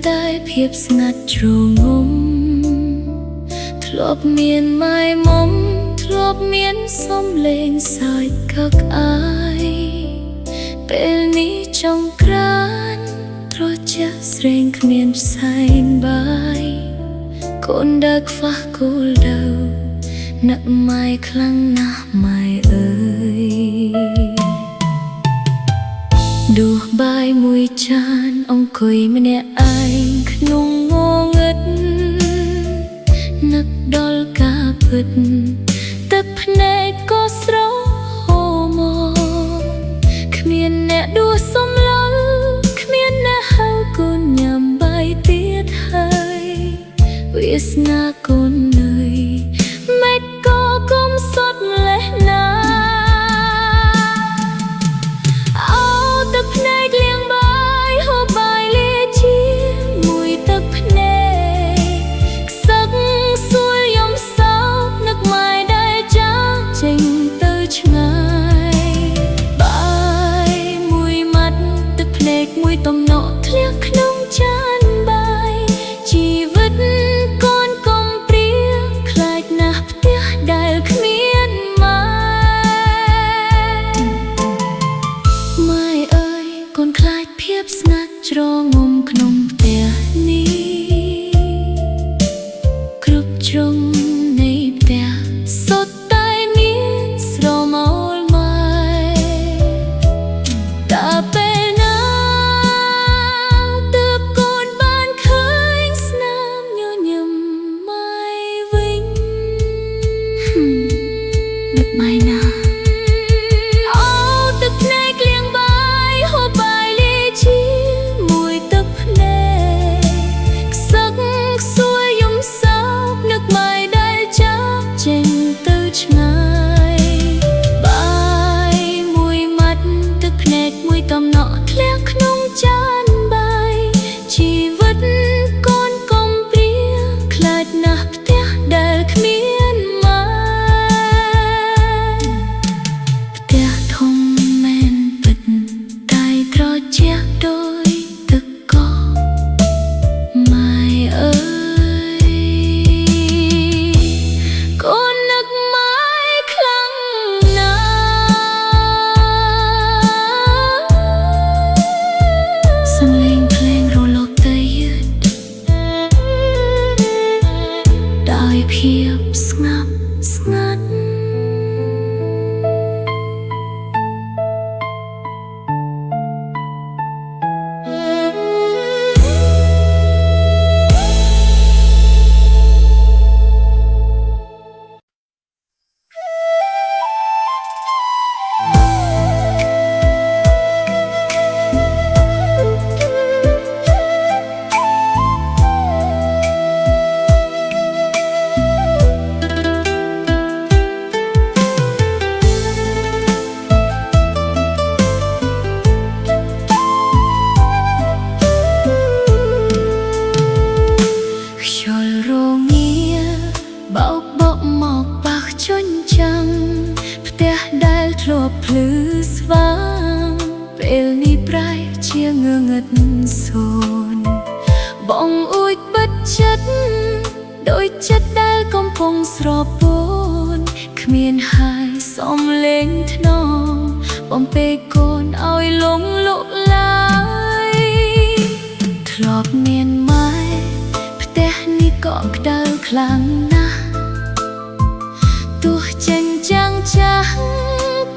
តែភាពស្ងាត់ជ្រងំធ្លាប់មានម៉ែមុំធ្លាប់មានសំឡេងសើចកឹកអាយពេលនេះចង់ក្រានត្រជាក់ស្រេងគ្មានផ្សែងបាយកូនដើរខ្វះគោលដៅនឹកម៉ែខ្លាំងណាស់ម៉ែអើយដួសបាយមួយចានអង្គុយម្នាក់ឯងក្នុងងងឹតនឹកដល់ការពិតទឹកភ្នែកក៏ស្រហូរមកគ្មានអ្នកដួសសំឡល់គ្មានអ្នកហៅកូនញ៉ាំបាយទៀតហើយវាសនាកូននៅមិនក៏គុំសុទ្ធលេះណាអូទឹកភ្នែកលៀងបាយហូបបាយលាជាមួយទឹកភ្នែកខ្សឹកសួលយំសោកនឹកម៉ែដែលចាស់ចេញទៅឆ្ងាយបាយមួយម៉ាត់ទឹកភ្នែកមួយតំណក់ធ្លាក់ក្នុងចានបាយជីវិតកូនកុំព្រាខ្លាចណាស់ផ្ទះដែលគ្មានម៉ែម៉ែអើយកូនខ្លាចភាពស្ងាត់ជ្រងំក្នុងផ្ទះនេះគ្រប់ជ្រុងនៃផ្ទះសុទ្ធតែមានស្រមោលម៉ែតើពេលណាទើបកូនបានឃើញស្នាមញញឹមម៉ែវិញនឹកម៉ែណាអូទឹកភ្នែកលៀងបាយហូបបាយលាជាមួយទឹកភ្នែកខ្សឹកសួលយំសោកនឹកម៉ែដែលចាស់ចេញទៅឆ្ងាយបាយមួយម៉ាត់ទឹកភ្នែកមួយតំណក់ធ្លាក់ក្នុងចានបាយជីវិតកូនកុំព្រាខ្លាចណាស់ផ្ទះដែលគ្មានម៉ែផ្ទះធំមែនពិតតែត្រជាក់ដូចទឹកកកម៉ែអើយកូននឹកម៉ែខ្លាំងណាស់សំឡេងភ្លេងរលត់ទៅយឺតដោយភាពស្ងាត់ស្ងាត់ខ្យល់រងាបោកបក់មកប៉ះជញ្ចាំងផ្ទះដែលធ្លាប់ភ្លឺស្វាងពេលនេះប្រែជាងងឹតសូនបងអួចបិទចិត្តដូចចិត្តដែលកំពុងស្រពោនគ្មានហើយសំឡេងថ្នមបំពេកូនឲ្យលងលក់ឡើយធ្លាប់មានម៉ែផ្ទះនេះក៏ក្តៅខ្លាំងណាស់ទោះចិញ្ចាំងចាស់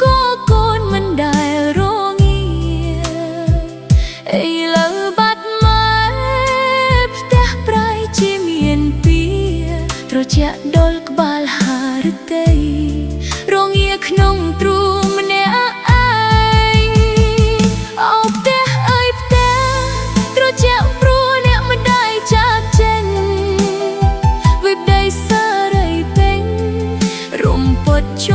ក៏កូនមិនដែលរងាឥឡូវបាត់ម៉ែផ្ទះប្រែជាមានពីត្រជាក់ដុលក្បាលហារតីរងាក្នុងទ្រូងម្នាក់ឯងអូផ្ទះអើយផ្ទះត្រជាក់ព្រោះអ្នកម្ដាយចាកចេញវិបដីសារីពេញរំពត់ជ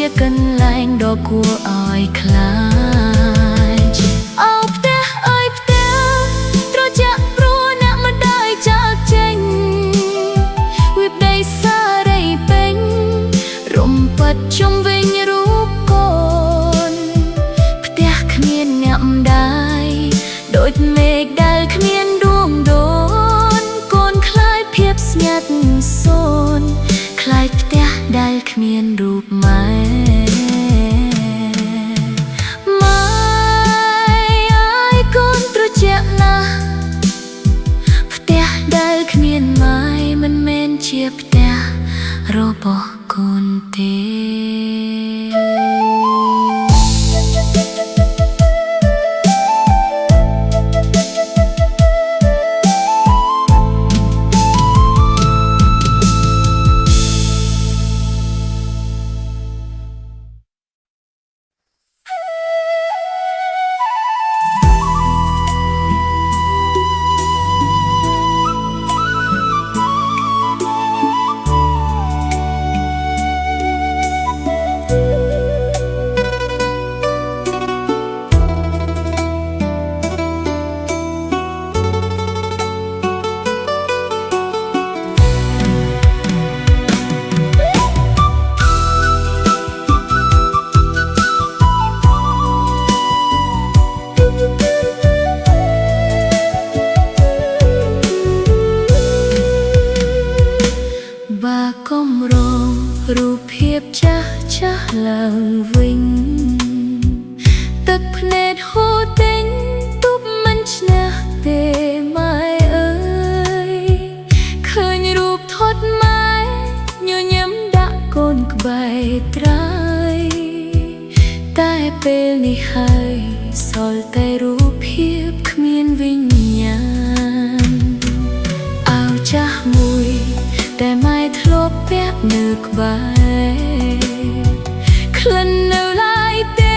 ជាកន្លែងដ៏គួរឲ្យខ្លាចអូផ្ទះអើយផ្ទះត្រជាក់ព្រោះអ្នកមិនได้ចាកចេញវាបដិសារីពេញរំពេចជុំវិញរូបកូនផ្ទះគ្មានអ្នកម្ដាយដូចមេឃដែលគ្មានដួងដូនកូនខ្លាចភាពស្ងាត់សូន្យខ្លាចផ្ទះដែលគ្មានរូបម៉ែម៉ែអើយកូនត្រជាក់ណាស់ផ្ទះដែលគ្មានម៉ែមិនមែនជាផ្ទះរបស់កូនទេបាកុំរងរូបភាពចាស់ចាស់ឡើងវិញទឹកភ្នែកហូរទិញទប់មិនឈ្នះទេម៉ែអើយឃើញរូបថតម៉ែញញឹមដាក់កូនក្បែរត្រើយតែពេលនេះហើយសល់តែរូបភាពគ្មានវិញ្ញាណអោចាស់មួយតែម៉ែធ្លាប់ពាក់នៅក្បែរក្លិននៅឡើយទេ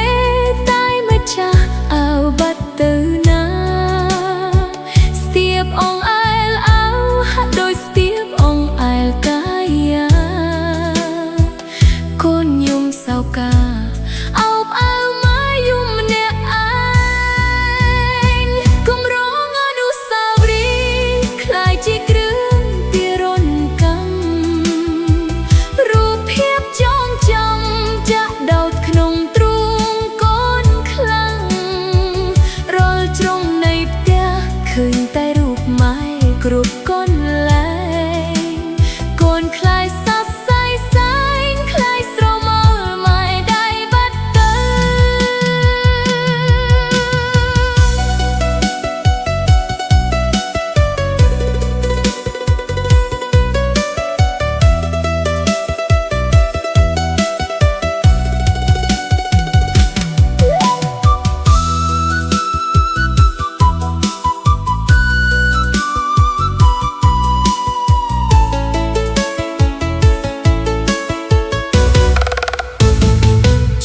តែម្ចាស់អើបាត់ទៅណាស្ទាបអងអែលអើហាក់ដូចស្ទាបអងអែលកាយាកូនយំសៅកាអោបអើម៉ែយំម្នាក់ឯងគំរងអនុស្សាវរីយ៍ខ្លាយជាគ្រឿងទារុណកម្មរូបភាពចងចាំចាក់ដោតក្នុងទ្រូងកូនខ្លាំងរាល់ជ្រុងនៃផ្ទះឃើញតែរូបម៉ែគ្រប់កន្លែងកូនខ្លាចសរសៃសែងខ្លាចស្រមោលម៉ែដៃបាត់ទៅ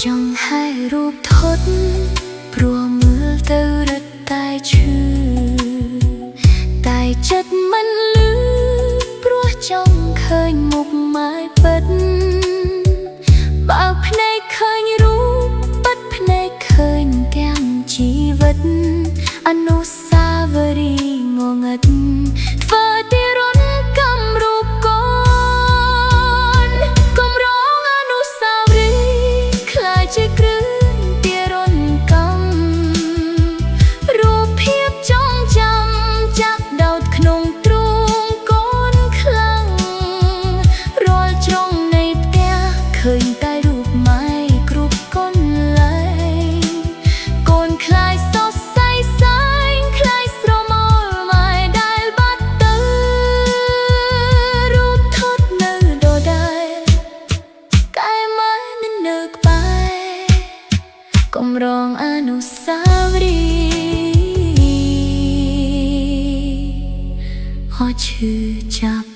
ចង់ឲ្យរូបថតព្រោះមើលទៅរឹតតែឈឺតែចិត្តមិនលឺព្រោះចង់ឃើញមុខម៉ែពិតបើភ្នែកឃើញរូបពិតភ្នែកឃើញទាំងជីវិតអនុស្សាវរីយ៍ងងឹតធ្វើទារុណកម្មរូបកូនកុំរងអនុស្សាវរីយ៍ខ្លាចជាគ្រឿងទារុណកម្មរូបភាពចងចាំចាក់ដោតក្នុងទ្រូងកូនខ្លាំងរាល់ជ្រុងនៃផ្ទះឃើញតែរូបម៉ែគ្រប់កន្លែងកូនខ្លាចសរសៃសែងខ្លាចស្រមោលម៉ែដែលបាត់ទៅរូបថតនៅដដែលកាយម៉ែនៅក្បែរកុំរងអនុស្សាវរីយ៍អស់ឈឺចាប់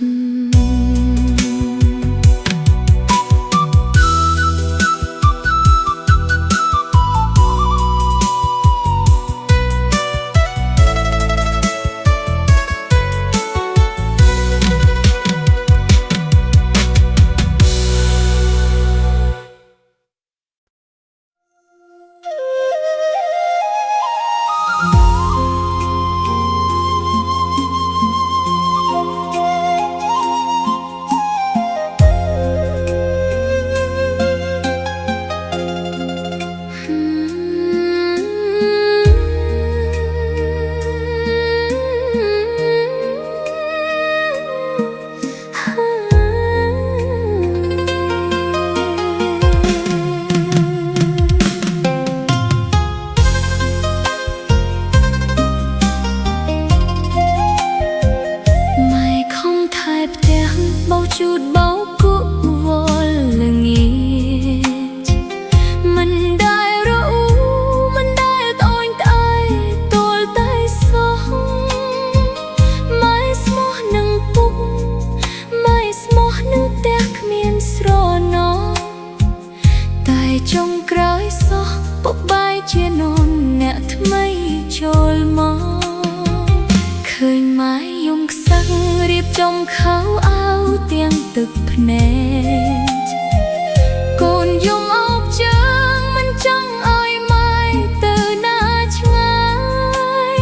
ងក្រោយសោះពុកបាយជាននអ្នកថ្មីចូលមកឃើញម៉ែយំខ្សឹងរៀបចំខោអាវទាំងទឹកភ្នែកកូនយំអោបជើងមិនចង់ឲ្យម៉ែទៅណាឆ្ងាយ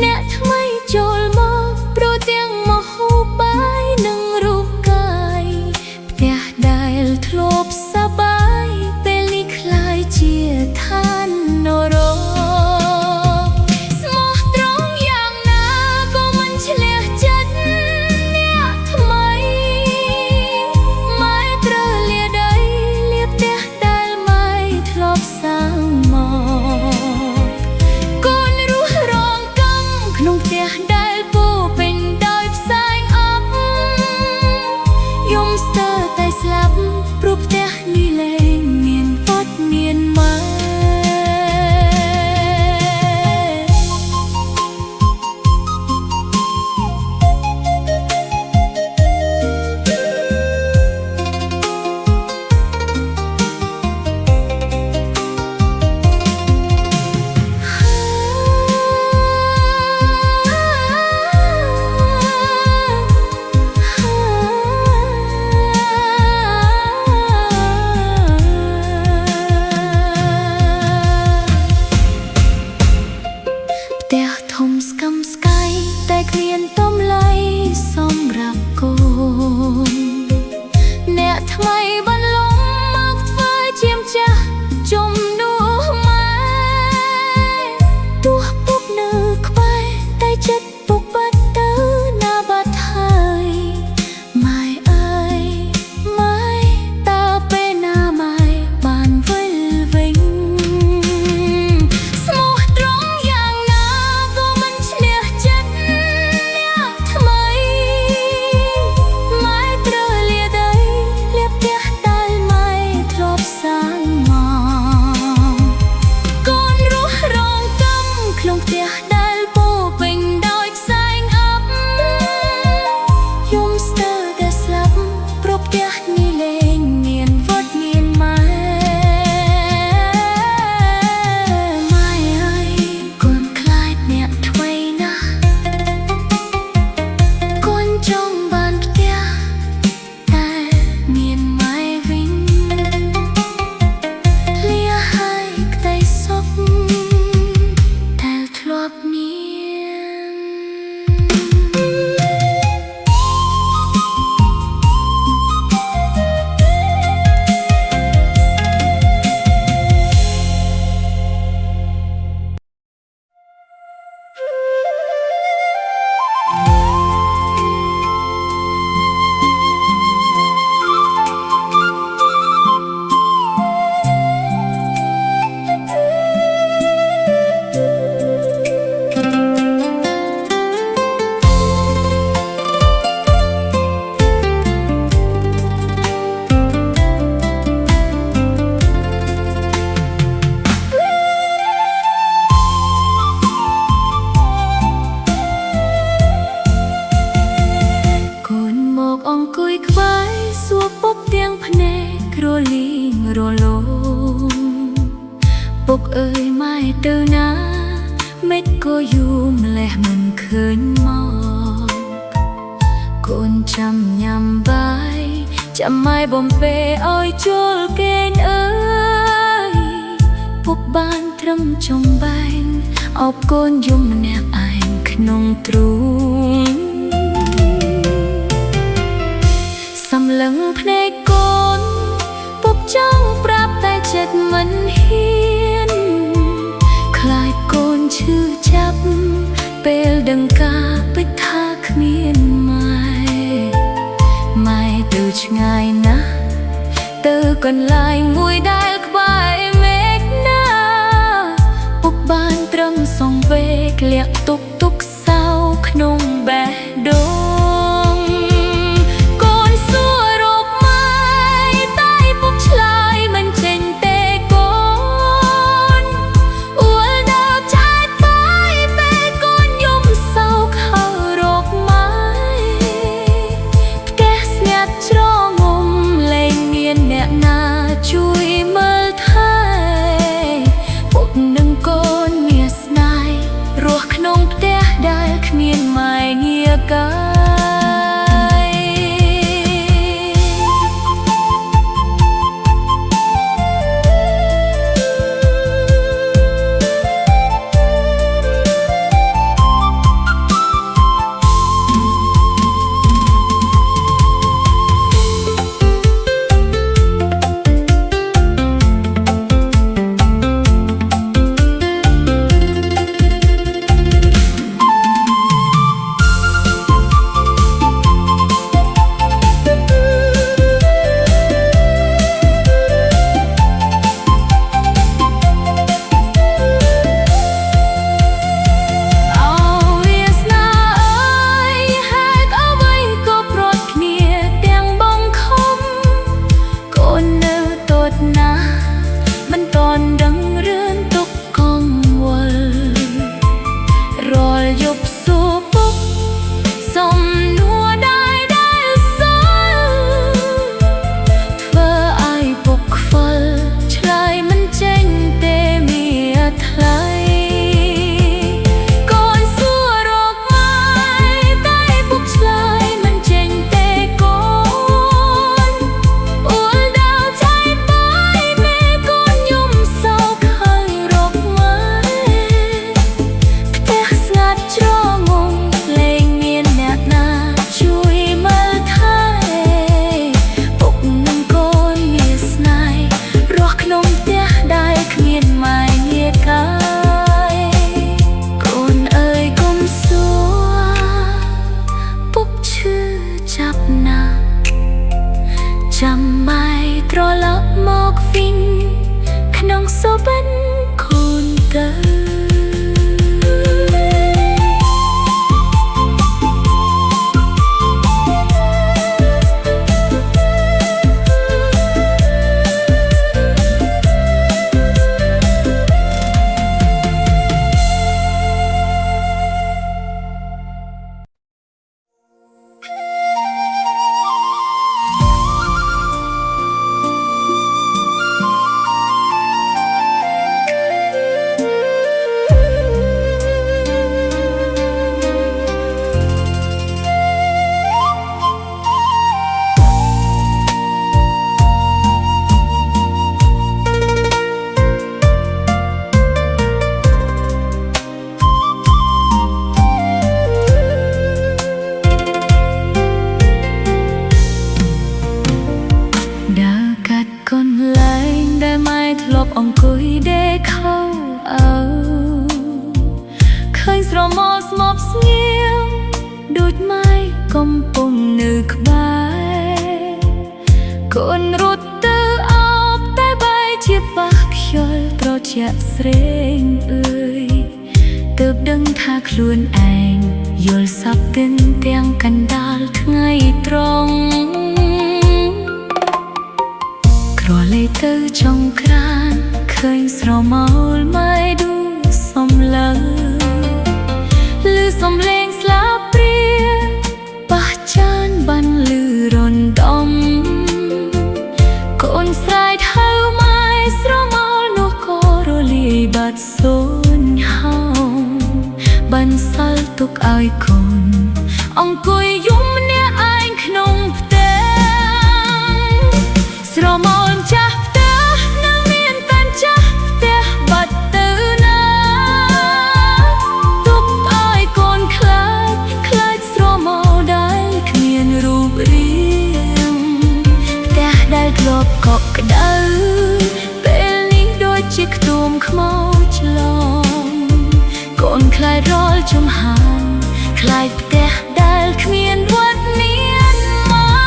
អ្នកថ្មីចូលមកព្រោះទាំងមហូបបាយនិងរូបកាយផ្ទះដែលធ្លាប់សប្បាយពេលនេះคล้ายជាឋាននរកស្មោះត្រង់យ៉ាងណាក៏មិនឆ្លះចិត្តអ្នកថ្មីម៉ែត្រូវលាដីលាផ្ទះដែលម៉ែធ្លាប់សាងមកកូនរស់រងកម្មក្នុងផ្ទះដែលពោពេញដោយផ្សែងអប់យំស្ទើរតែស្លាប់ព្រោះផ្ទះនេះលែងមានវត្តមានម៉ែផ្ទះធំស្កឹមស្កៃតែគ្មានតម្លៃសម្រាប់កូនអ្នកថ្មីបន្លំមកធ្វើជាម្ចាស់ជំនួសម៉ែទោះពុកនៅក្បែរតែចិត្តពុកបាត់ទៅណាបាត់ហើយម៉ែអើយម៉ែតើពេលណាម៉ែបានវិលវិញស្មោះត្រង់យ៉ាងណាក៏មិនឆ្លះចិត្តអ្នកថ្មីម៉ែត្រូវលាដីលាផ្ទះដែលម៉ែធ្លាប់សាងមកកូនរស់រងកម្មក្នុងផ្ទះដែលពោពេញដោយផ្សែងអប់យំស្ទើរតែស្លាប់ព្រោះផ្ទះនេះលែងមានវត្តមានម៉ែម៉ែអើយកូនខ្លាចអ្នកថ្មីណាស់កូនចង់បានផ្ទះតែមានម៉ែវិញលាហើយក្តីសុខដែលធ្លាប់មានកូនមកអង្គុយក្បែរសួរពុកទាំងភ្នែករលីងរលោងពុកអើយម៉ែទៅណាមិនក៏យូរម្លេះមិនឃើញមកកូនចាំញ៉ាំបាយចាំម៉ែបំពេឲ្យចូលគេងអើយពុកបានត្រឹមចុងបែងអបកូនយំម្នាក់ឯងក្នុងទ្រូងសម្លឹងភ្នែកកូនពុកចង់ប្រាប់តែចិត្តមិនហ៊ានខ្លាចកូនឈឺចាប់ពេលដឹងការពិតថាគ្មានម៉ែទៅឆ្ងាយណាស់ទៅកន្លែងមួយដែលក្បែរមេឃណាពុកបានត្រឹមសងវេកលាក់ទុកសៅក្នុងបេះដូងកូនសួររកម៉ែតែពុកឆ្លើយមិនចេញទេកូនអួលដើរឆែកបាយពេលកូនយំសោកហើរកម៉ែផ្ទះស្ងាត់ច្រងំលែងមានអ្នកណាជួយមើលថែ ប់អង្គុយដេកខោអើឃើញស្រមោលស្មប់ស្ងៀមដូចម៉ែកំពុងនៅក្បែរកូនរត់ទៅអោបតែបែរជាប៉ះខ្យល់ត្រជាក់ស្រេងអើយទើបដឹងថាខ្លួនឯងយល់សពទិនទាំងកណ្ដាលថ្ងៃត្រង់ក្រឡេកទៅចុងក្រានឃើញស្រមោលម៉ែឌូសំលើឮសំឡេងស្លាបព្រាប៉ះចានបានឮរណ្ដំកូនស្រែកហៅម៉ែស្រមោលនោះក៏រលាយបាត់សូន្យហោបន្សល់ទុកឲ្យកូនអង្គុយយំម្នាក់ឯងក្នុងផ្ទះស្រមោលចាស់ផ្ទះនៅមានតែចាស់ផ្ទះបាត់ទៅណាទុកឲ្យកូនខ្លាចស្រមោលដែលគ្មានរូបរាងផ្ទះដែលធ្លាប់កក់ក្ដៅពេលនេះដូចជាខ្ទួមខ្មោចឆ្លងកូនខ្លាចរាល់ជំហានខ្លាចផ្ទះដែលគ្មានវត្តមានម៉ែ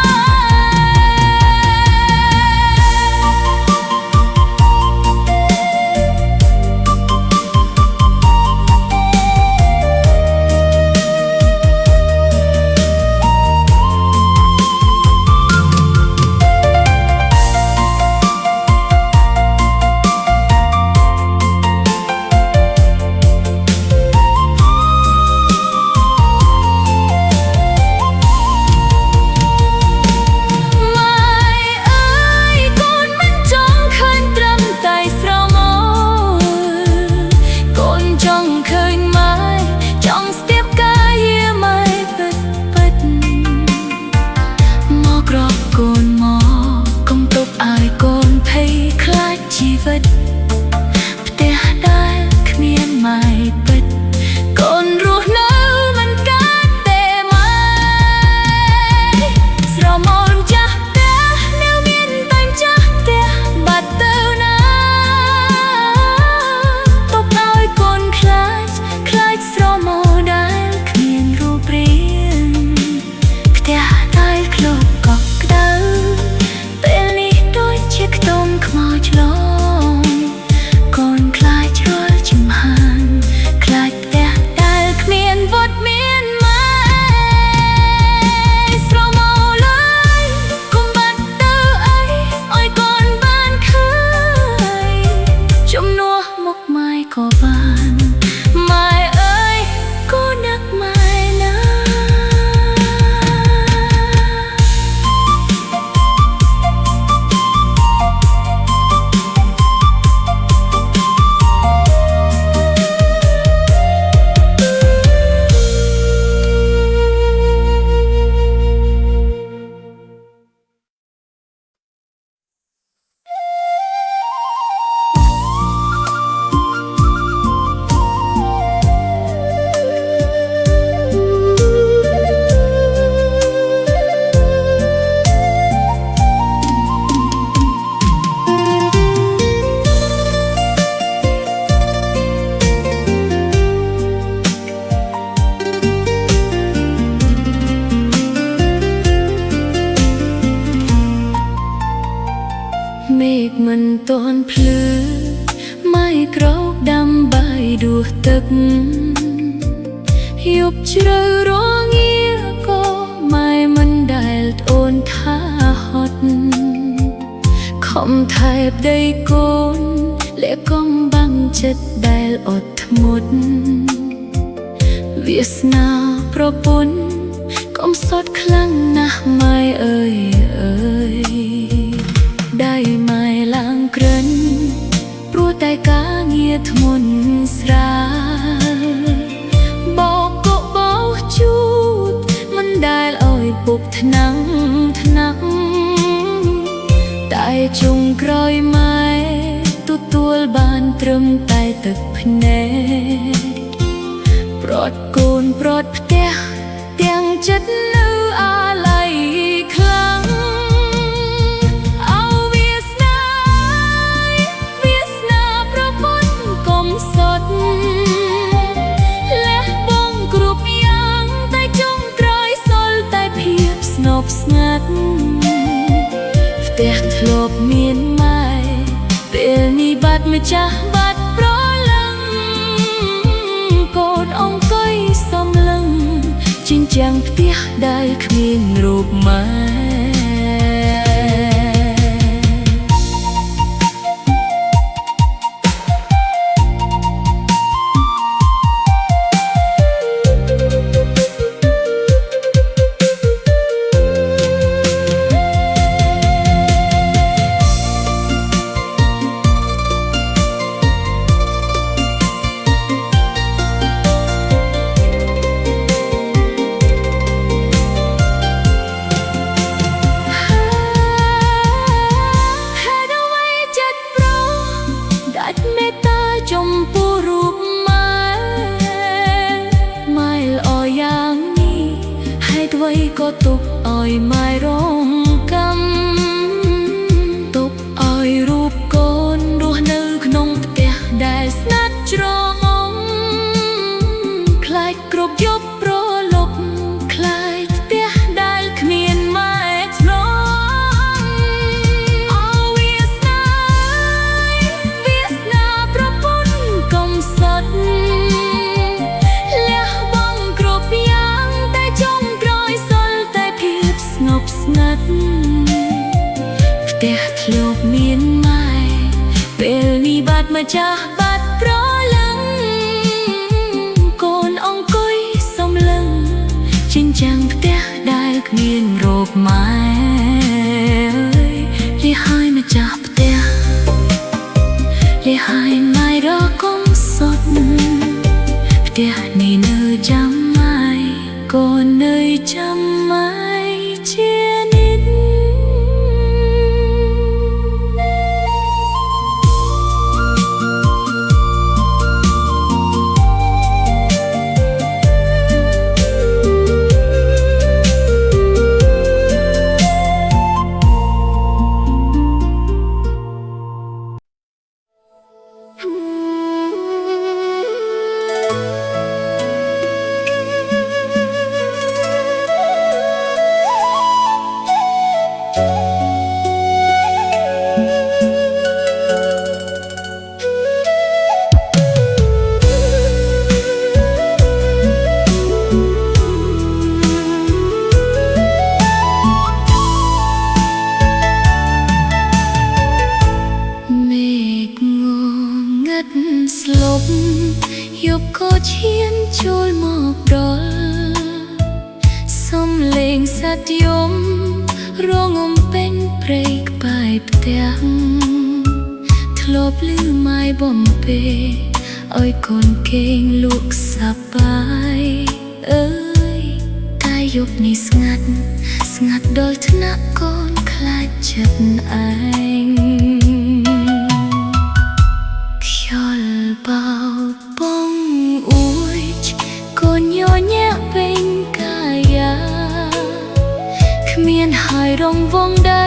ផ្ទះដែលគ្មានម៉ែពិតកូនរស់នៅមិនកើតទេម៉ែស្រមោលចាស់ផ្ទះនៅមានតែចាស់ផ្ទះបាត់ទៅណាទុកឲ្យកូនខ្លាចស្រមោលដែលគ្មានរូបរាងផ្ទះដែលធ្លាប់កក់ក្ដៅពេលនេះដូចជាខ្ទមខ្មោចឆ្លងក៏បានម៉ែអើយគូនឹកម៉ែណាមេឃមិនទាន់ភ្លឺម៉ែក្រោកដាំបាយដួសទឹកយប់ជ្រៅរងាក៏ម៉ែមិនដែលត្អូនថាហត់ខំថែបដីកូនលាក់កំបាំងចិត្តដែលអត់ធ្មត់វាសនាប្រពន្ធកំសត់ខ្លាំងណាស់ម៉ែអើយដៃម៉ែឡើងក្រិនព្រោះតែការងារធ្ងន់ស្រាលបោកក៏បោកជូតមិនដែលឲ្យពុកថ្នាំតែជុងក្រោយម៉ែទទួលបានត្រឹមតែទឹកភ្នែកប្រត់កូនប្រត់ផ្ទះទាំងចិត្តនៅអាឡ័យខ្លាំងអោវាស្ ម្ចាស់បាត់ប្រលឹងកូនអង្គុយសំលឹងជញ្ជាំងផ្ទះដែលគ្មានរូបម៉ែចំពោះរូបម៉ែម៉ែល្អយ៉ាងនេះហេតុអ្វីក៏ទុកឲ្យម៉ែរងកម្មទុកឲ្យរូបកូនរស់នៅក្នុងផ្ទះដែលស្ងាត់ជ្រងំខ្លាចគ្រប់យប់ប្រលប់ខ្លាចផ្ទះដែលគ្មានម៉ែធ្នំអោវាសនាប្រពន្ធកុំសត់លះបង់គ្រប់យ៉ាងតែចុងក្រោយសល់តែភាពស្ងប់ស្ងាត់ផ្ទះធ្លាប់មានម៉ែពេលនេះបាត់ម្ចាស់បាត់ប្រលឹងកូនអង្គុយសំលឹងជញ្ជាំងផ្ទះដែលគ្មានរូបម៉ែលះហើយម្ចាស់ផ្ទះលះហើយម៉ែរកុំសត់ផ្ទះនេះនៅចាំម៉ែកូននៅចាំម៉ែជានិច្ចស្លប់យប់ក៏ឈានចូលមកដល់សំលេងសត្វយំរងំពេញព្រៃក្បែរផ្ទះធ្លាប់ឮម៉ែបំពេឲ្យកូនគេងលក់សប្បាយអើយតែយប់នេះស្ងាត់ដល់ថ្នាក់កូនខ្លាចចិត្តឯងបោបងអួយកូនញញែកពេញកាយាគ្មានហើយរងវងដី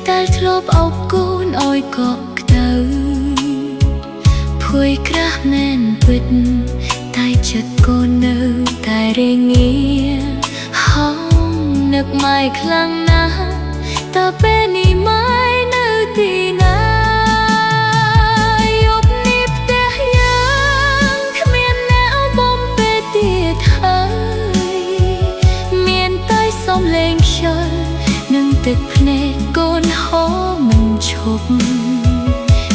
តែធ្លាប់អោបកូនឲ្យកក់ក្តៅភួយក្រាស់មែនពិតតែចិត្តកូននៅតែរងាហោងនឹកម៉ែខ្លាំងណាស់តើពេលនេះម៉ែនៅទីណាសំលេងខ្យល់នឹងទឹកភ្នែកកូនហូរមិនឈប់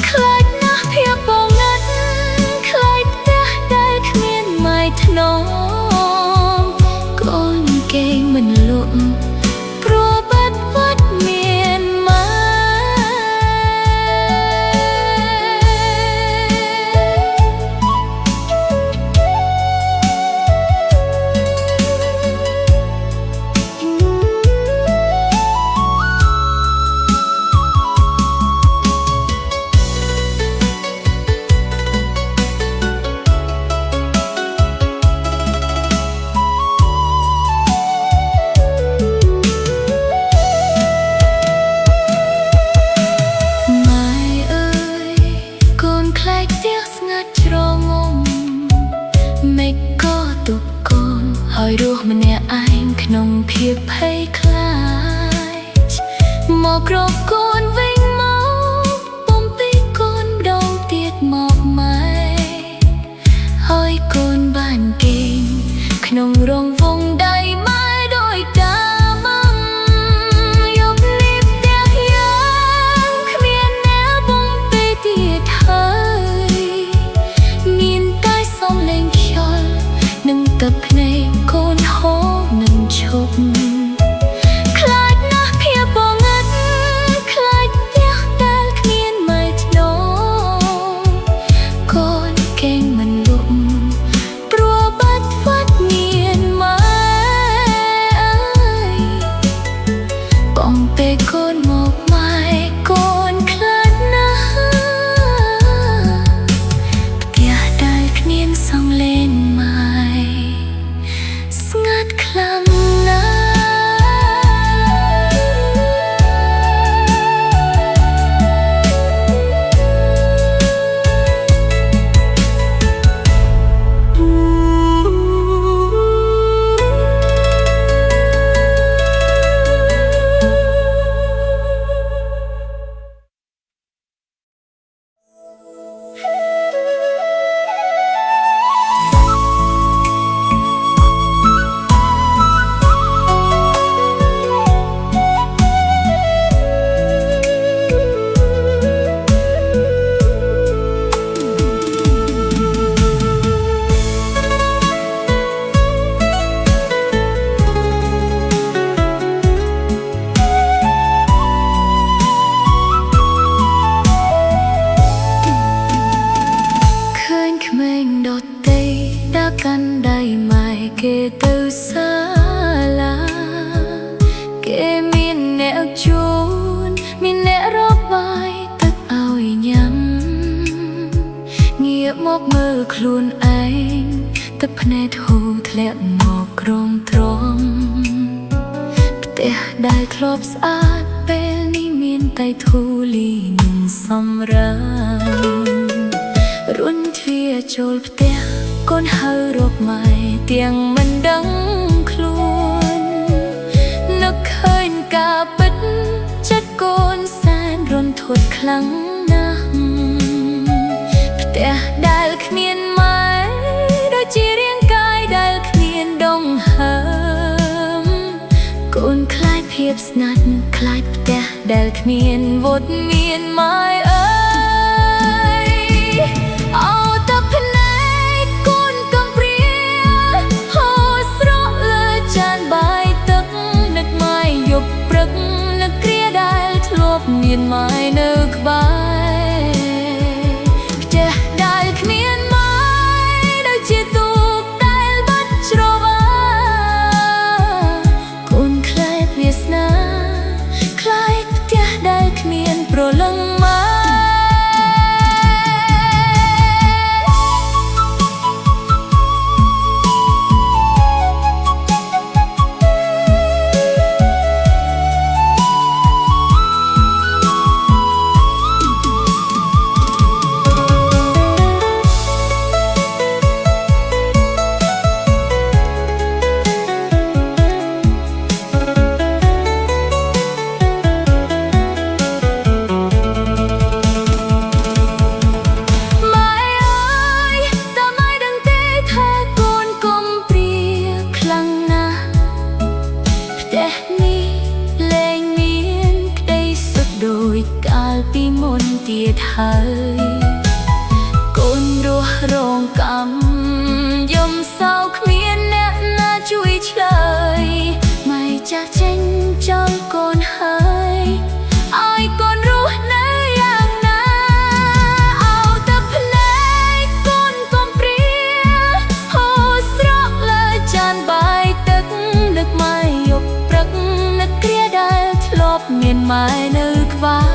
ខ្លាចណាស់ភាពបងណាត់ខ្លាចផ្ទះដែលគ្មានម៉ែធ្នមកូនគេមិនលក់ព្រោះបាត់វត្តមានម៉ែឲ្យរស់ម្នាក់ឯងក្នុងភាពភ័យខ្លាចមករកកូនវិញមកបំពេកូនម្ដងទៀ មកម៉ែហើយកូនបានគេងក្នុងរងវងដៃម៉ែដោយតាម៉ងយប់លីបផ្ទះយ៉ាងគ្មានអ្នកបងពេលទៀតហើយមានតែសំឡេងខ្យល់នឹងទឹកភ្នែកកូនហូរនឹងឈប់ខ្លាចណាស់ភាពបងឹតខ្លាចផ្ទះដែលគ្មានម៉ែធ្នងកូនកេងមិនលក់ព្រោះបាត់វត្តមានម៉ែអើយបងពេលកូនមកម៉ែកូនខ្លាចណាស់ផ្ទះដែលគ្មានសង់លេងម៉ែស្ងាត់ខ្លាំងណាស់កាន់ដៃម៉ែគេទៅសាលាគេមានអ្នកជូនមានអ្នករាប់បាយទឹកឲ្យញ៉ាំងាកមកមើលខ្លួនឯងទឹកភ្នែកហូរធ្លាក់មកក្រោមទ្រាំផ្ទះដែលធ្លាប់ស្អាតពេលនេះមានតែធូលីនិងសម្រាមរុញទ្វារចូលផ្ទះកូនហៅរកម៉ែទាំងមិនដឹងខ្លួននឹកឃើញការពិតចិត្តកូនសែនរន្ធត់ខ្លាំងណាស់ផ្ទះដែលគ្មានម៉ែដូចជារាងកាយដែលគ្មានដងហើមកូនខ្លាចភាពស្ងាត់ខ្លាចផ្ទះដែលគ្មានវត្តមានម៉ែអើយអោទឹកភ្នែកកូនកំព្រាហូរស្រក់លើចានបាយទឹកនឹកម៉ែយប់ព្រឹកនឹកគ្រាដែលធ្លាប់មានម៉ែនៅក្បែរផ្ទះដែលគ្មានម៉ែដូចជាទូកដែលបាត់ច្រវាកូនខ្លាចវាសនាខ្លាចផ្ទះដែលគ្មានព្រលឹងម៉ែទៀតហើយកូនរស់រងកម្មយំសៅគ្មានអ្នកណាជួយឆ្លើយម៉ែចាស់ចេញចោលកូនហើយឲ្យកូនរស់នៅយ៉ាងណាអោទឹកភ្នែកកូនកុំព្រាហូរស្រក់លើចានបាយទឹកនឹកម៉ែយប់ព្រឹកនឹកគ្រាដែលធ្លាប់មានម៉ែនៅក្បែរ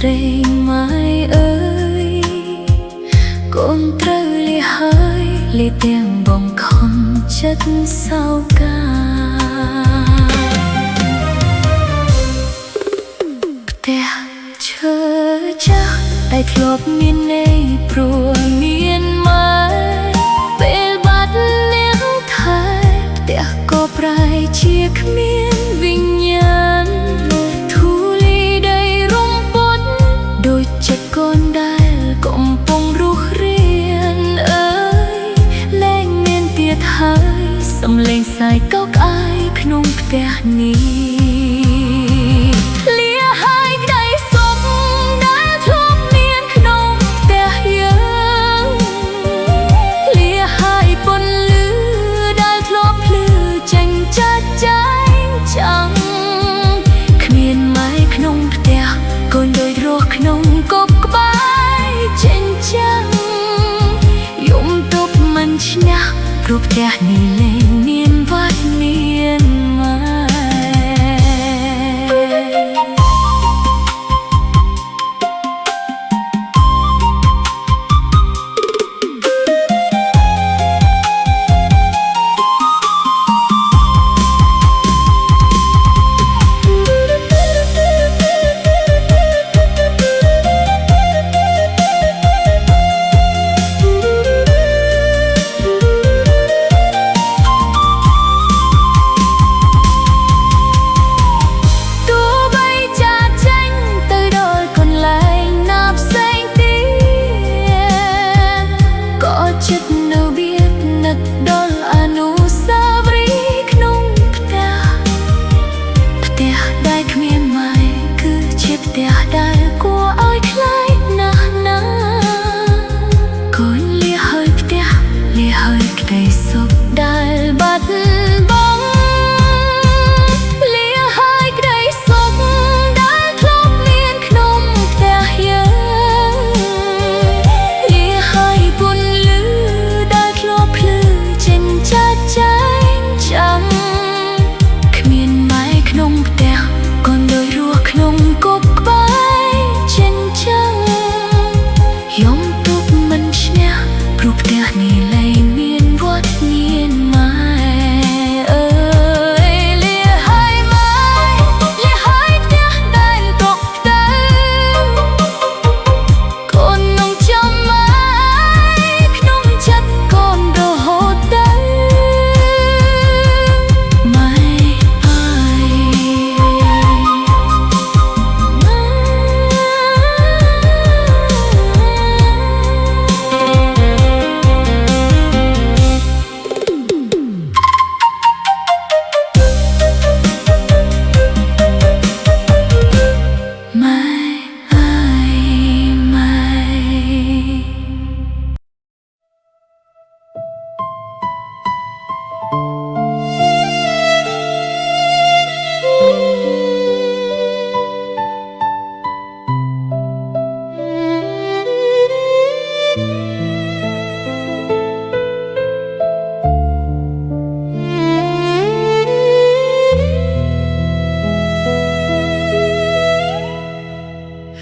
ស្រេងម៉ែអើយកូនត្រូវលាហើយលាទាំងបងខំចិត្តសោកាផ្ទះឈើចាស់តែធ្លាប់មានន័យព្រោះមានម៉ែពេលបាត់លៀងថែផ្ទះក៏ប្រែជាគ្មានវិញ្ញាណធូលីដីរំពត់ដូចចិត្តកូនដែលកំពុងរស់រៀនអើយលែងមានទៀតហើយសំឡេងសាយកោកអាយក្នុងផ្ទះនេះក្នុងកបក្បែរចិញ្ចាំងយំទប់មិនឈ្នះព្រោះផ្ទះនេះលែងមានវត្តមានម៉ែ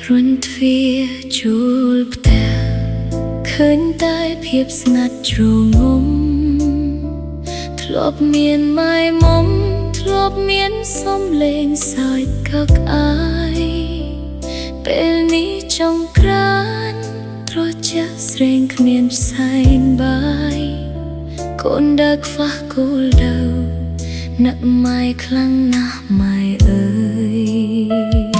រុនទ្វារជួលផ្ទះឃើញតែភាពស្ងាត់ជ្រងំធ្លាប់មានម៉ែមុំធ្លាប់មានសំឡេងសើចកកអាយពេលនេះចង់ក្រានត្រជាក់ស្រេងគ្មានផ្សែងបាយកូនដើរខ្វះគោលដៅនឹកម៉ែខ្លាំងណាស់ម៉ែអើយ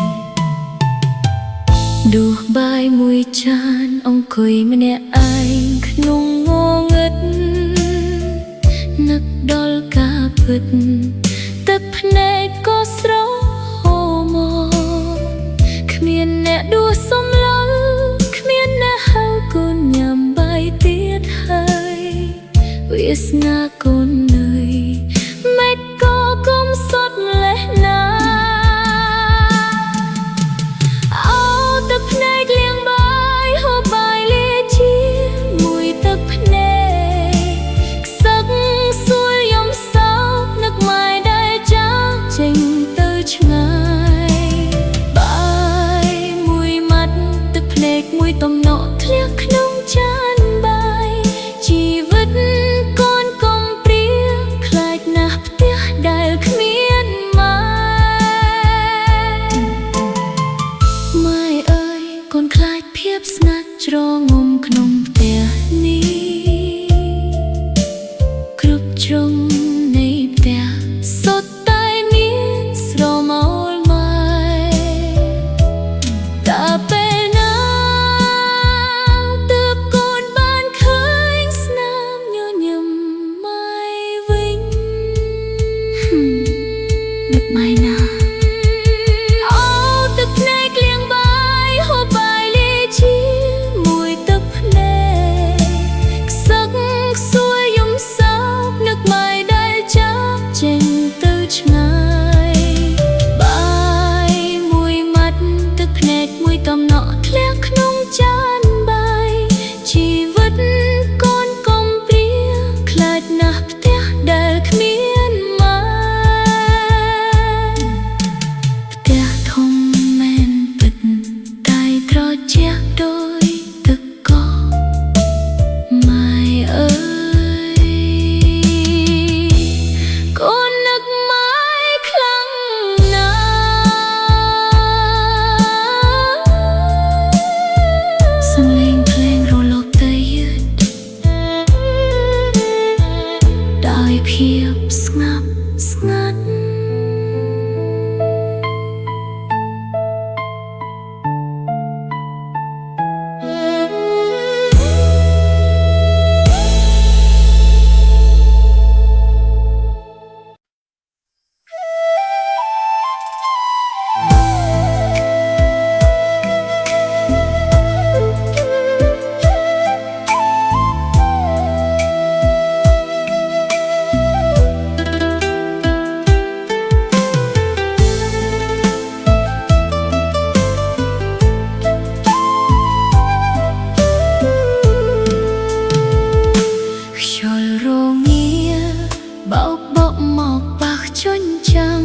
ដួសបាយមួយចានអង្គុយម្នាក់ឯងក្នុងងងឹតនឹកដល់ការពិតទឹកភ្នែកក៏ស្រហូរមកគ្មានអ្នកដួសសំឡងគ្មានអ្នកហៅកូនញ៉ាំបាយទៀតហើយវាសនាកូននឿយម៉េចក៏គុំសុទ្ធលេះណាទឹកភ្នែកលាងបាយហូបបាយលាជាមួយទឹកភ្នែកខ្សឹកសួលយំសោកនឹកម៉ែដែលចាស់ចេញទៅឆ្ងាយបាយមួយម៉ែ ភាពស្ងាត់ស្ងាត់បោកបក់មកប៉ះជញ្ចាំង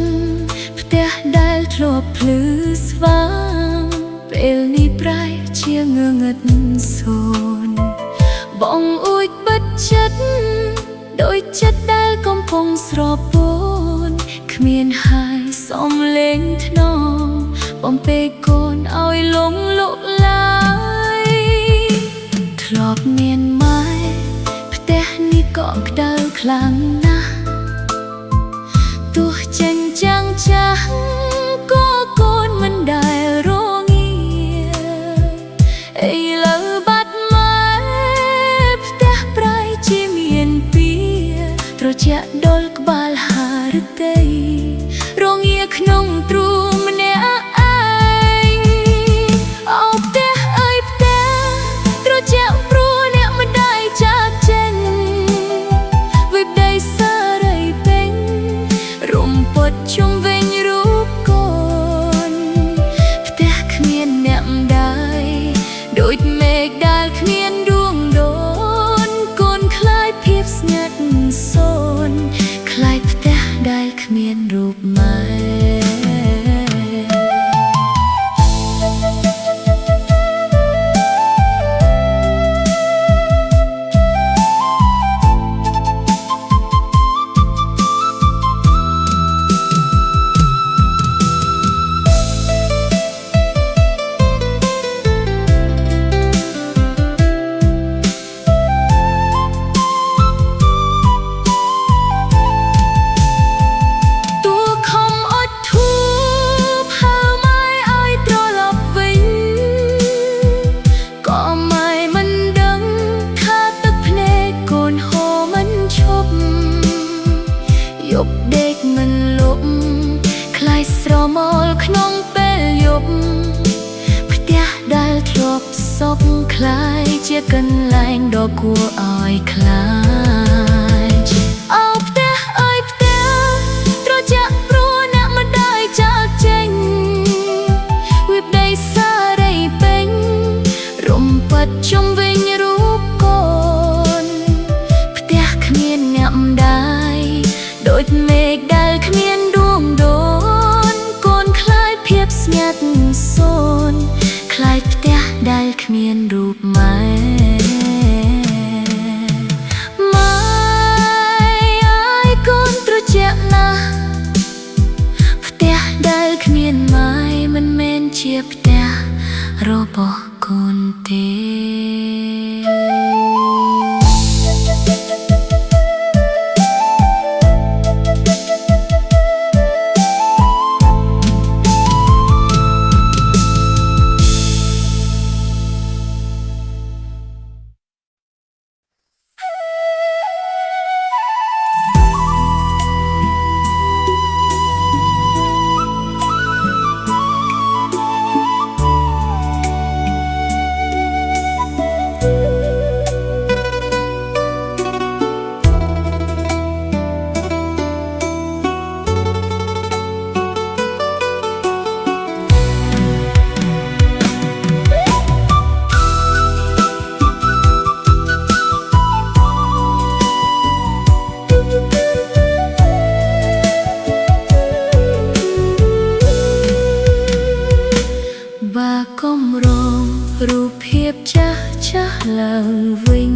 ផ្ទះដែលធ្លាប់ភ្លឺស្វាងពេលនេះប្រែជាងងឹតសូនបងអួចបិទចិត្តដោយចិត្តដែលកំពុងស្រពោនគ្មានហើយសំលេងថ្នមបំពេកូនឲ្យលងលក់ឡើយធ្លាប់មានម៉ែផ្ទះនេះក៏ក្តៅខ្លាំងណាស់ទោះចិញ្ចាំងចាស់ក៏កូនមិនដែលរងាឥឡូវបាត់ម៉ែផ្ទះប្រៃជាមានពីត្រជាក់ដុលក្បាលហារតីរងាក្នុងទ្រូងម្នាក់ឯងអោផ្ទះអើយផ្ទះត្រជាក់ព្រោះអ្នកមិនដែលចាកចេញវិបដៃសារីពេញរំពត់ជុំវិញរូបកូនផ្ទះគ្មានអ្នកម្ដាយដូចមេឃដែលគ្មានដួងដូនកូនខ្លាយភាពស្ងាត់សូនខ្លាយផ្ទះដែលគ្មានរូបម៉ែយប់ដេកមិនលប់ខ្លាយស្រមោលក្នុងពេលយប់ផ្ទះដែលធ្លាប់សុខខ្លាយជាកន្លែងដ៏គួរឲ្យខ្លាចអោផ្ទះអើយផ្ទះត្រជាក់ព្រោះអ្នកមិនដែលចាកចេញវិបដៃសារីពេញរំពេចជុំវិញរូបកូនផ្ទះគ្មានអ្នកម្ដាយដូចមេឃដែលគ្មានដួងដូនកូនខ្លាយភាពស្ងាត់សូនខ្លាយផ្ទះដែលគ្មានរូបម៉ែម៉ែអាយកូនត្រជាក់ណាស់ផ្ទះដែលគ្មានម៉ែមិនមែនជាផ្ទះរបស់កូនទេរូបភាពចាស់ចាស់ឡើងវិញ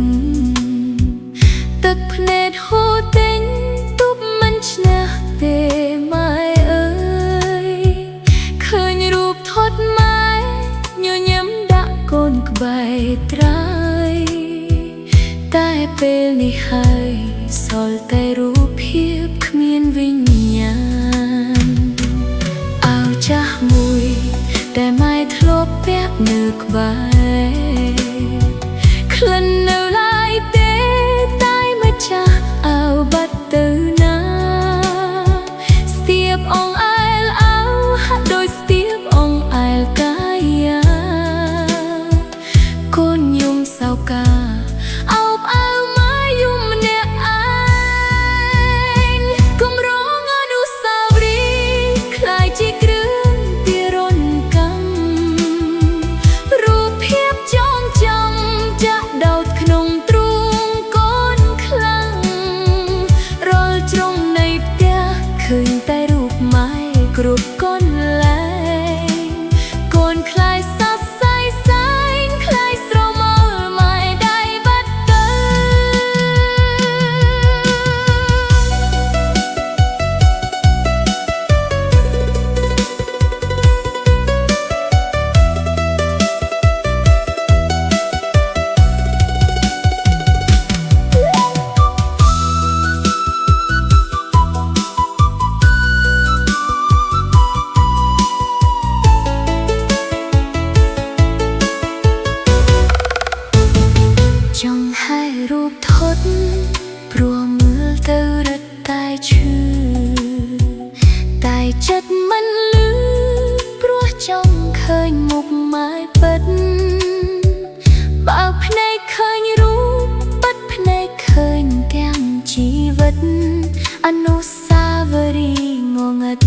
ទឹកភ្នែកហូរទិញទប់មិនឈ្នះទេម៉ែអើយឃើញរូបថតម៉ែញញឹមដាក់កូនក្បែរត្រើយតែ ពេលនេះហើយសល់តែរូបភាពគ្មានវិញ្ញាណអាវចាស់មួយតែម៉ែធ្លាប់ពាក់នៅក្បែរក្លិននៅឡើយទេតែម្ចាស់អាវបាត់ទៅណាស្ទាបអងអែលអាវហាក់ដូចស្ទាបអងអែលកាយាកូនយំសៅកាអោបអាវម៉ែយំម្នាក់ឯងគំរងអនុស្សាវរីយ៍ខ្លាយជាគ្រឿងទារុណកម្មរូបភាពចងចាំចាក់ដោតក្នុងទ្រូងកូនខ្លាំងរាល់ជ្រុងនៃផ្ទះឃើញតែរូបម៉ែគ្រប់កន្លែងកូនខ្លាយសរសៃសែងខ្លាយស្រមោលម៉ែដៃបាត់ទៅចង់ให้រូបថត់ព្រោះមើលទៅរឹតតែឈឺតែចិត្តមិនលឺព្រោះចង់ឃើញមុខម៉ែពិតបើភ្នែកឃើញរូបពិតភ្នែកឃើញទាំងជីវិតអនុស្សាវរីយ៍ងងឹត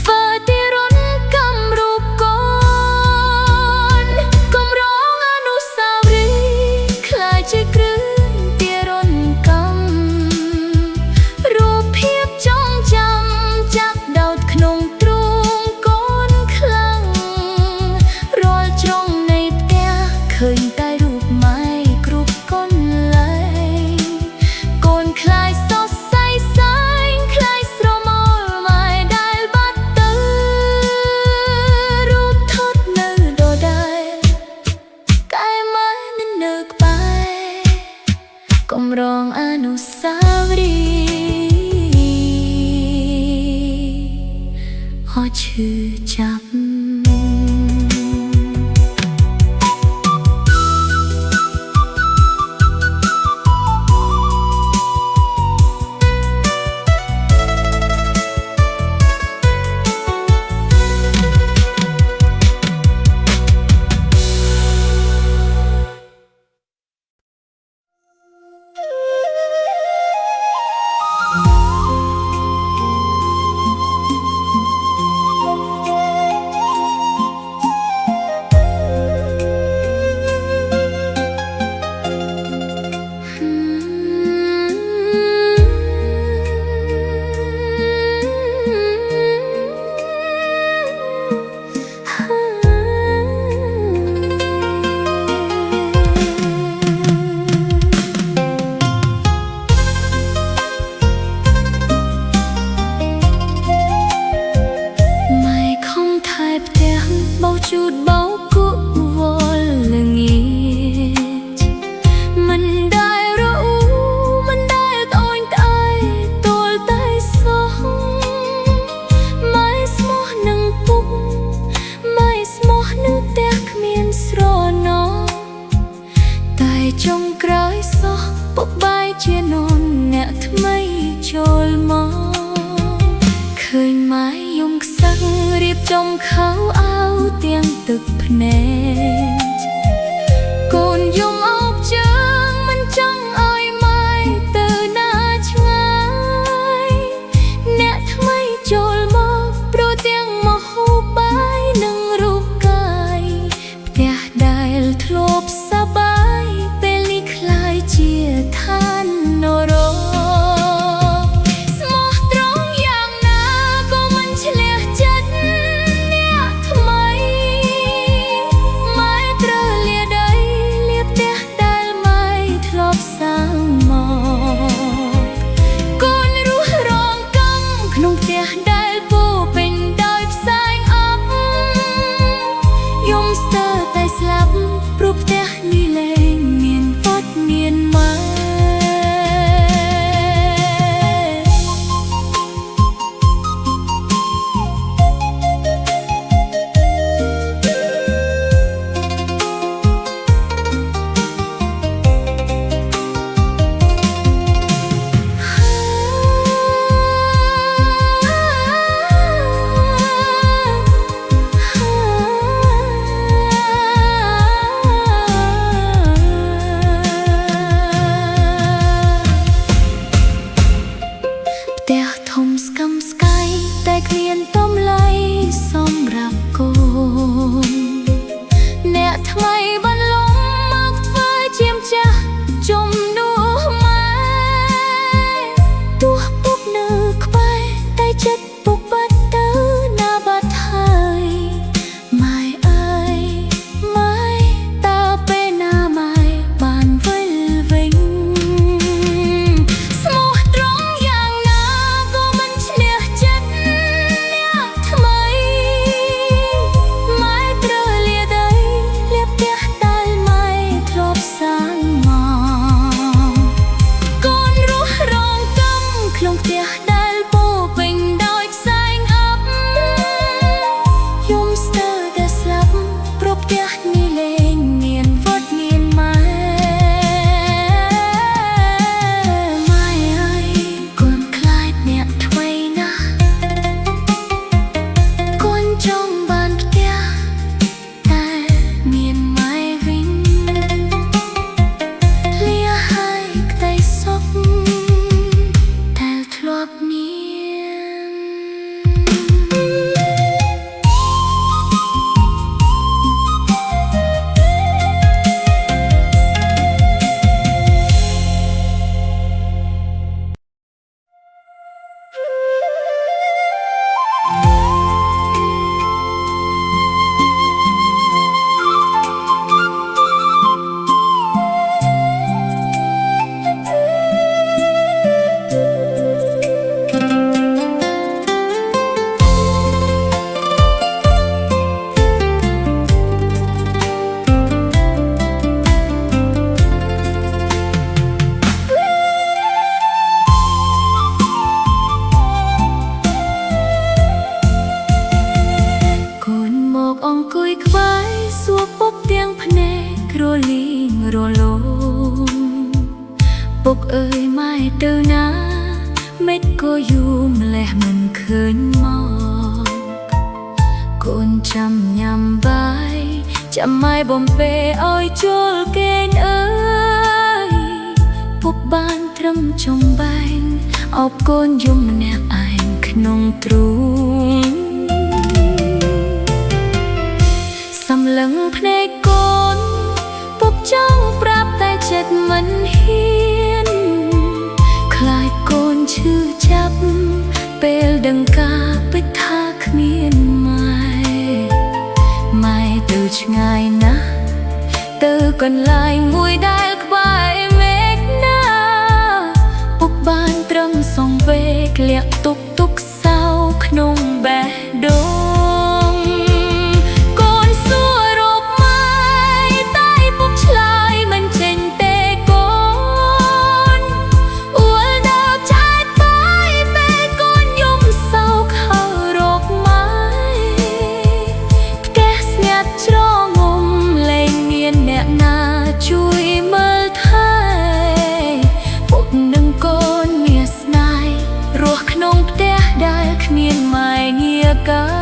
ធ្វើទារុណកម្មរូបកូនគំរងអនុស្សាវរីយ៍ខ្លាយជាគ្រឿងទារុណកម្មរូបភាពចងចាំចាក់ដោតក្នុងទ្រូងកូនខ្លាំងរាល់ជ្រុងនៃផ្ទះឃើញតែរូបម៉ែគ្រប់កន្លែងកូនខ្លាយសរសៃសែងខ្លាយស្រមោលម៉ែដែលបាត់ទៅរូបថត់នៅដដែលកាយម៉ែមិននៅក្បែរកុំរងអនុស្សាវរីយ៍អស់ឈឺចាប់ ចុំខោអាវទាំងទឹកភ្នែកកូនយំអោបជើងមិនចង់ឲ្យម៉ែទៅណាឆ្ងាយអ្នកថ្មីចូលមកព្រោះទាំងមហូបបាយនិងរូបកាយផ្ទះដែលធ្លាប់សប្បាយពេលនេះคล้ายជាឋាននរកក ទៅណាមេឃក៏យូរម្លេះមិនឃើញមកកូនចាំញ៉ាំបាយចាំម៉ែបំពេឲ្យជល់គេងអើយពុកបានត្រឹមចុងបែងអបកូនយំម្នាក់ឯងក្នុងទ្រូងសំឡឹងភ្នែកកូនពុកចង់ប្រាប់តែចិត្តមិនហ៊ានខ្លាចកូនឈឺចាប់ពេលដឹងការពិតថាគ្មានម៉ែទៅឆ្ងាយណាស់ទៅកន្លែងមួយដែលក្បែរមេឃណាពុកបានត្រឹមសងវេកលាក់ទុកសៅក្នុងបេះដូងកូនសួររកម៉ែតែពុកឆ្លើយមិនចេញទេកូនអួលដើរឆែកបាយពេលកូនយំសោកហើរកម៉ែផ្ទះស្ងាត់ច្រងំលែងមានអ្នកណាជួយមើលថែពុកនឹងកូនមានស្នេហ៍រស់ក្នុងផ្ទះដែលគ្មានម៉ែងារកាយ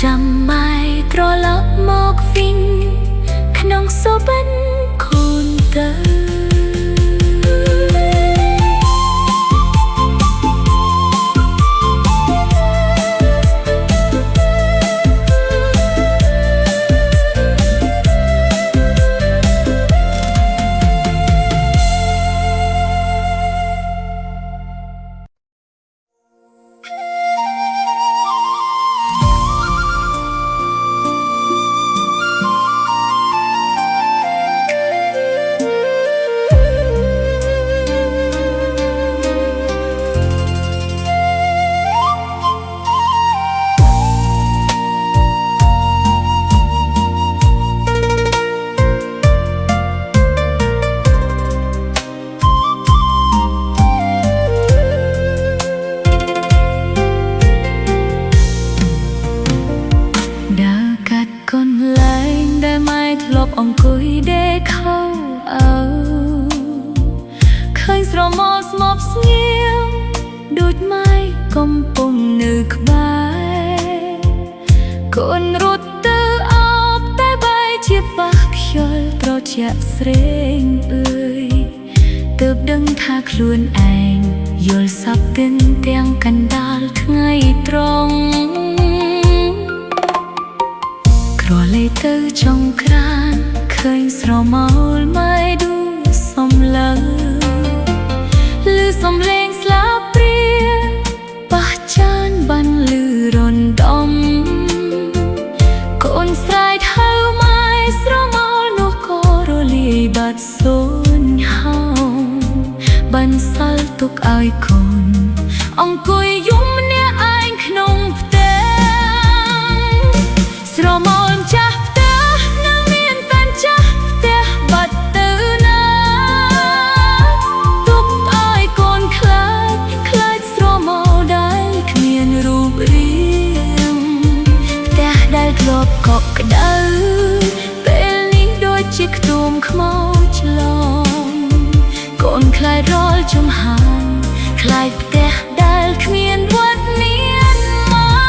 ចាំម៉ែត្រឡប់មកវិញក្នុងសុបិនកូនទៅអង្គុយដេកខោអើឃើញស្រមោលស្មប់ស្ងៀមដូចម៉ែកំពុងនៅក្បែរកូនរត់ទៅអោបតែបែរជាប៉ះខ្យល់ត្រជាក់ស្រេងអើយទើបដឹងថាខ្លួនឯងយល់សពទិនទាំងកណ្ដាលថ្ងៃត្រង់ក្រឡេកទៅចុងក្រានឃើញស្រមោលម៉ែឌូសំលើឮសំឡេងស្លាបព្រាប៉ះចានបានឮរំដំកូនស្រែកហៅម៉ែស្រមោលនោះក៏រលាយបាត់សូរ បន្សល់ទុកឲ្យកូនអង្គុយយំម្នាក់ឯងក្នុងផ្ទះស្រមោលចាស់ផ្ទះនៅមានតែចាស់ផ្ទះបាត់ទៅណាទុកឲ្យកូនខ្លាចស្រមោលដែលគ្មានរូបរាងផ្ទះដែលធ្លាប់កក់ក្ដៅពេលនេះដូចជាខ្ទុំខ្មោចឆ្លងកូនខ្លាចរាល់ចំហានខ្លាចផ្ទះដែលគ្មានវត្តមានមក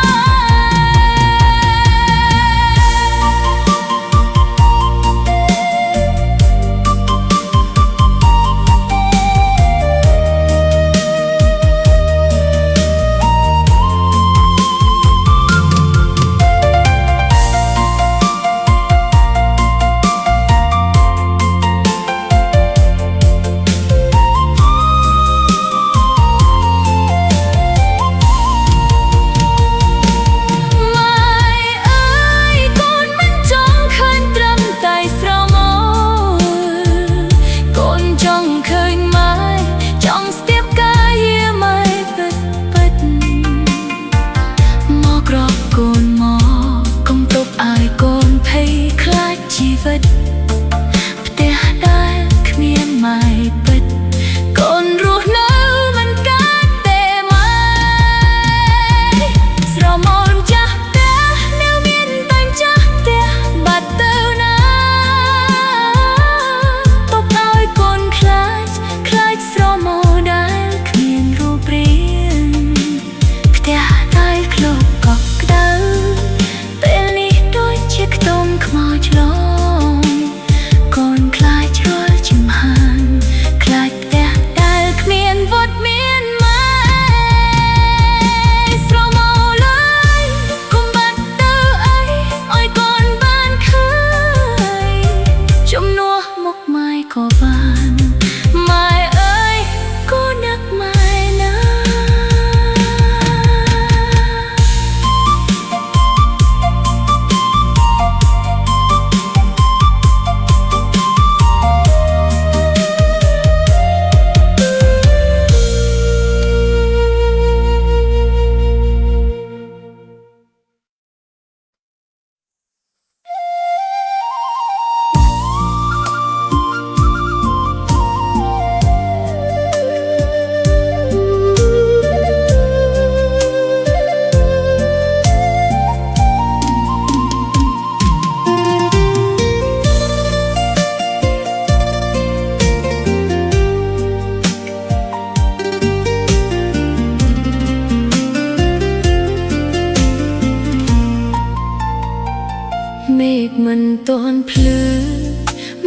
មេឃមិនទាន់ភ្លឺ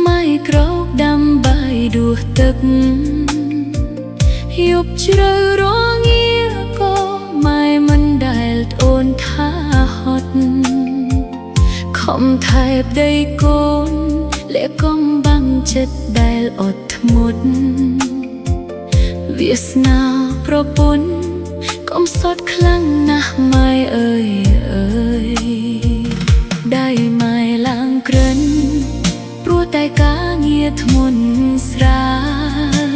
ម៉ៃក្រោកដាំបាយដួសទឹកយប់ជ្រៅរងាក៏ម៉ែមិនដែលត្អូនថាហត់ខំថែបដីកូនលាក់កំបាំងចិត្តដែលអត់ធ្មត់វាសនាប្រពន្ធកំសត់ខ្លាំងណាស់ម៉ែអើយដៃម៉ែឡើងក្រិនព្រោះតែការងារធ្ងន់ស្រាល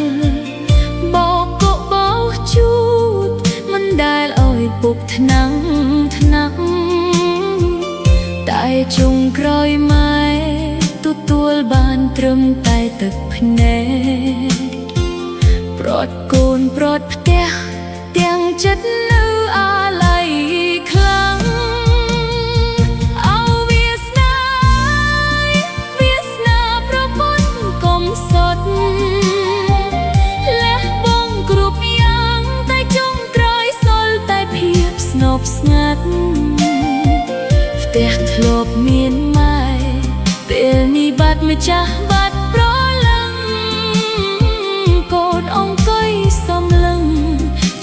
បោកក៏បោកជូតមិនដែលឲ្យពុកថ្នាំតែចុងក្រោយម៉ែទទួលបានត្រឹមតែទឹកភ្នែកប្រត់កូនប្រត់ផ្ទះទាំងចិត្តនៅអាឡ័យខ្លាំងអោវាសនាប្រពន្ធកុំសត់លះបង់គ្រប់យ៉ាងតែចុងក្រោយសល់តែភាពស្ងប់ស្ងាត់ផ្ទះធ្លាប់មានម៉ែពេលនេះបាត់ម្ចាស់បាត់ប្រលឹងកូនអង្គុយសំលឹង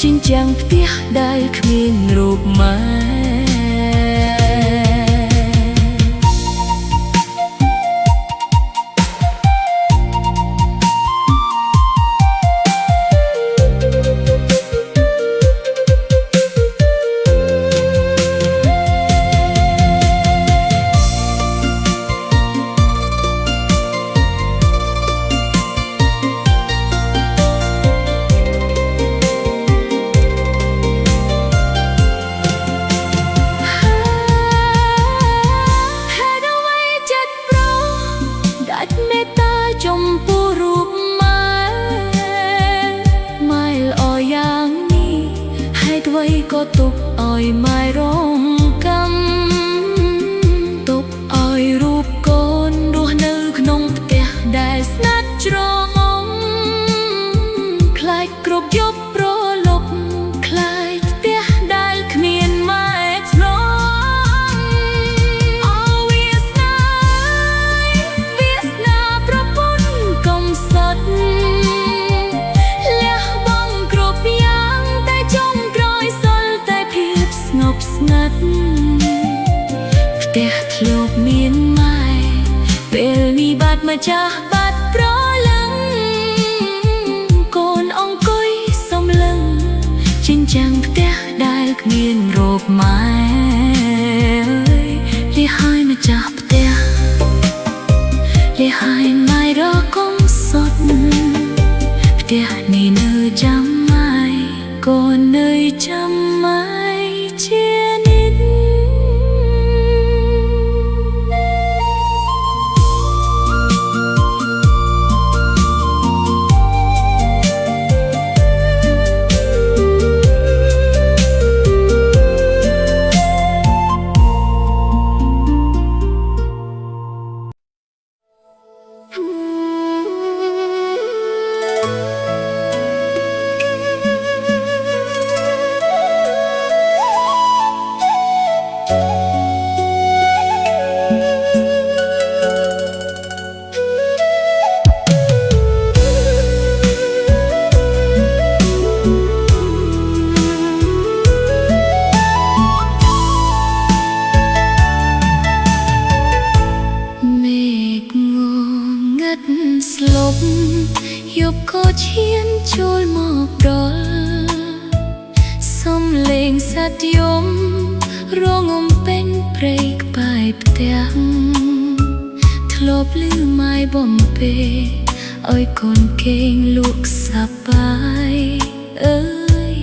ជញ្ជាំងផ្ទះដែលគ្មានរូបម៉ែ ปูรูปไม้ไม่ลอยอย่างนี้ให้ไว้ก็ตกอ้อยไม้ร้องกำตกอ้อยรูปก้นดูนึกนงเตะได้สนัดจรองคลายกรบยบโปรลบคลายเตะได้ขมีนไม้ทลองเอาเวียสนาประปุ่นกลมสดเลี้ยบ้องกรบยางแต่จงกรอยสนแต่เพียบสงบสงัดเตะทลบเมียนไม้เปลนีบาดมาจากบาดโปรลังโกนองกุยสมลึงจินจังเตะได้ขมีนโรบไม้เลี้ยหายมาจากเตะเลี้ยหายไม่รอกงสดเตะนี่เนื้อจำไม่โกนเนื้อจำไม่เชียนิดยบโคเชียนชูลหมอกดอลสมเลงสัตยมรองมเป็นเปรกปลายเตียงทลบลือไม้บ่มเปอ้อยคนเก่งลูกสบายเอ้ย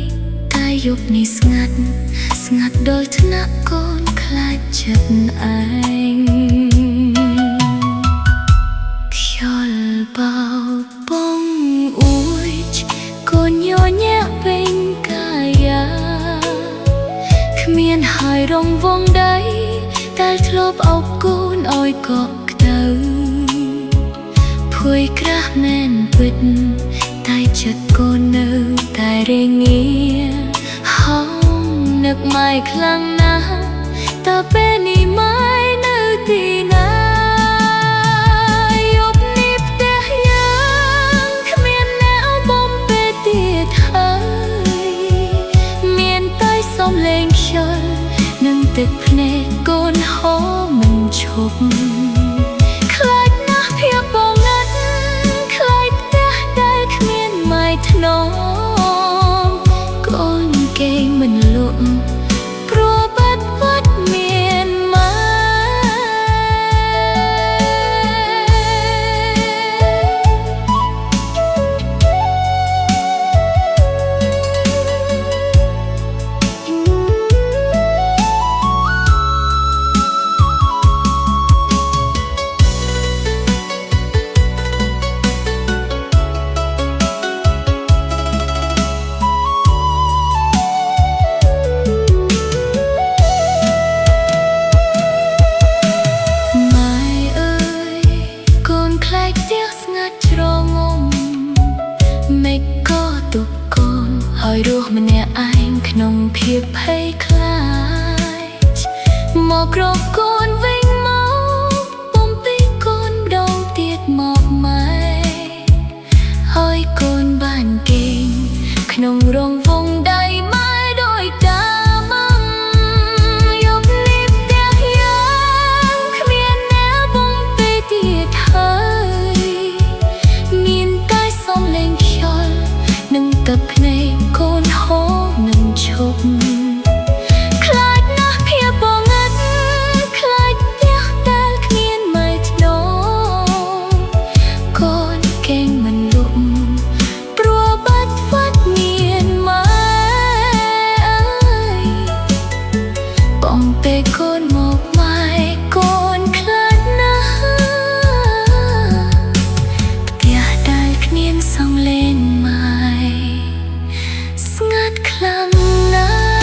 กายยบนี่สงัดดอลธนะก้อนคลาดจับไอเบาป้องอวยก้นย้อนแยกเป็นกายาขมีนหายรงวงใดแต่ทลบเอาก้นอ้อยเกาะเตาพวยกระแน่นปิดตายจัดก้นเนื้อตายเรงเงียห้องนึกไม่คลั่งนะแต่เป็นนี่ไม่เนื้อตีนะตึกเพลงก้นหอมมันชบคลายนะเพียบองงันคลายเตะได้ขมีนไม้ถนอมก้นเก่งมันลุกปลัวบัดวัดเมียนมารูปมันแน่ไอ้ขนมเพียบให้คลายหมอกรบก้นวิ่งเมาปมไปก้นดองเตียดหมอกไม้ห้อยก้นบ้านเก่งขนมรองวงได้ไม้โดยดามังยกลิบเตียยังขมีนแนวบงไปเตียดเฮยมีนใต้สมเลงชอนนึ่งตับในโคนหอมนึ่งชบคลาดนะเพียบองงัดคลาดเดียกแต่ขมีนไม่ถนอมก้อนเก่งมันลุมปลัวบัดวัดเมียนมาป้องเปโกนหมอกไม้โกนคลาดนะเตีย ងលេងmaiស្ងាត់ខ្លាំងណាស់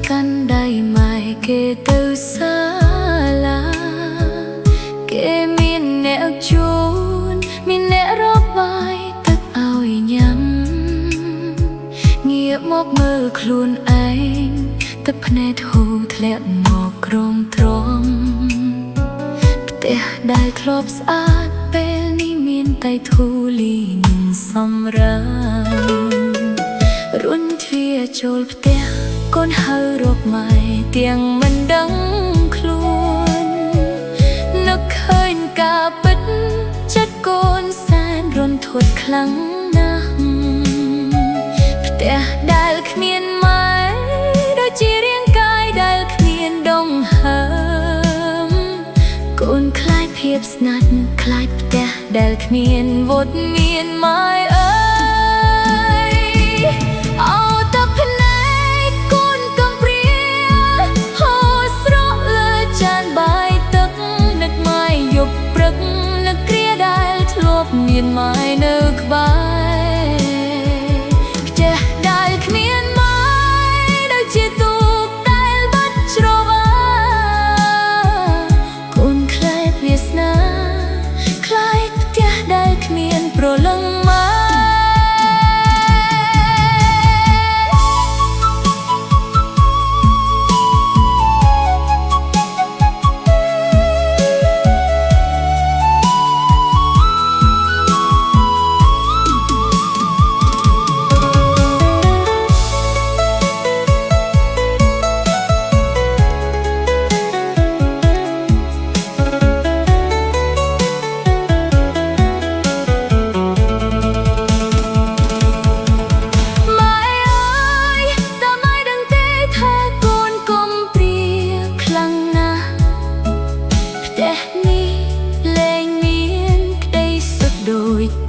កាន់ដៃម៉ែគេទៅសាលាគេមានអ្នកជួនមានអ្នករកបាយទឹកឲ្យញ៉ាំងាកមកមើលខ្លួនឯងទឹកភ្នែកហូរធ្លាក់មកក្រោមទ្រាំផ្ទះដែលធ្លាប់ស្អាតពេលនេះមានតែធូលីនឹងសម្រាមរុញទ្វារចូលផ្ទះកូនហៅរកម៉ែទាំងមិនដឹងខ្លួននឹកឃើញការពិតចិត្តកូនសែនរន្ធត់ខ្លាំងណាស់ផ្ទះដែលគ្មានម៉ែដូចជារាងកាយដែលគ្មានដងហើមកូនខ្លាចភាពស្និទ្ធខ្លាចផ្ទះដែលគ្មានវត្តមានម៉ែអើយអោតភ្នែកកូនកំព្រាហូរស្រក់លើចានបាយទឹកនឹកម៉ែយប់ព្រឹកនឹកគ្រាដែលធ្លាប់មានម៉ែនៅក្បែរផ្ទះដែលគ្មានម៉ែដូចជាទូកដែលបាត់ច្រវាកូនខ្លាចវាសនាខ្លាចផ្ទះដែលគ្មានព្រលឹងម៉ែ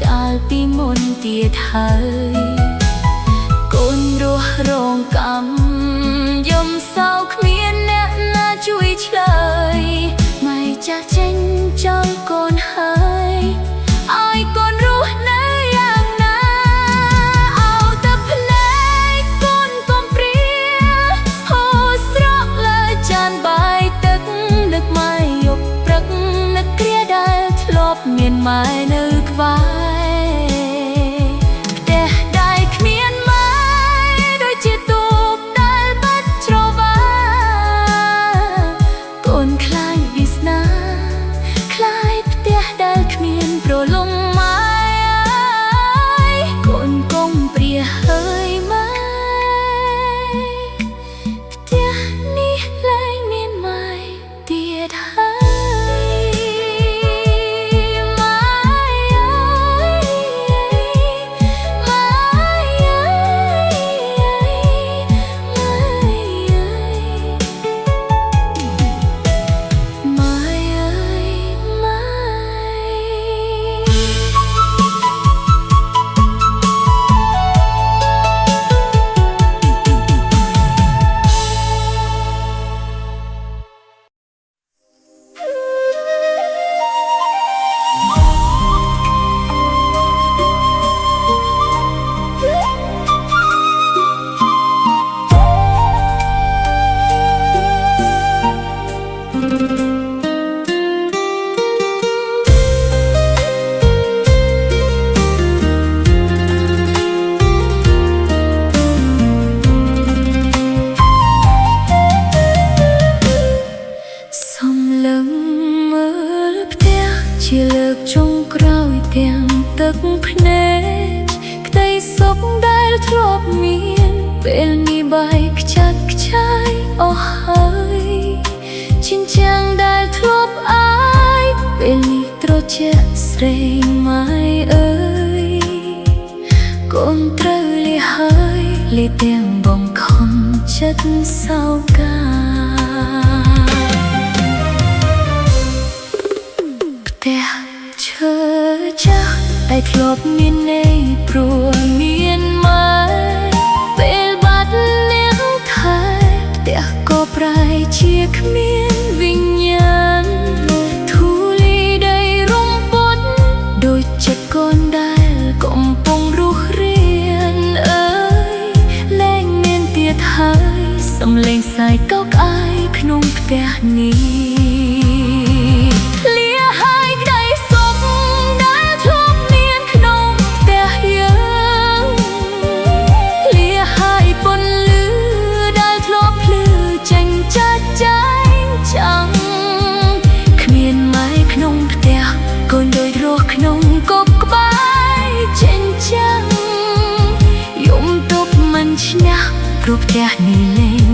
កាលពីមុនទៀតហើយកូនរស់រងកម្មយំសៅគ្មានអ្នកណាជួយឆ្លើយម៉ែចាស់ចេញចោលកូនហើយឲ្យកូនរស់នៅយ៉ាងណាអោតភ្នែកកូនកំព្រាហូរស្រក់លើចានបាយទឹកនឹកម៉ែយប់ព្រឹកនឹកគ្រាដែលធ្លាប់មានម៉ែនៅក្បែរ បាយខ្ចាត់ខ្ចាយអស់ហើយជញ្ជាំងដែលធ្លាប់អាយពេលនេះត្រជាក់ស្រេងម៉ែអើយកូនត្រូវលាហើយលាទាំងបងខំចិត្តសៅកាផ្ទះឈើចាស់ដែលធ្លាប់មានន័យព្រោះមានម៉ែពេលបាត់នាងថែផ្ទះក៏ប្រែជាគ្មានវិញ្ញាណធូលីដីរំពត់ដូចចិត្តកូនដែលកំពុងរស់រៀនអើយលែងមានទៀតហើយសំឡេងសាយកោកក្អាយក្នុងផ្ទះនេះក្នុងកុកក្បាយចិញ្ចាំងយំទប់មិនឈ្នះព្រោះផ្ទះនេះលេង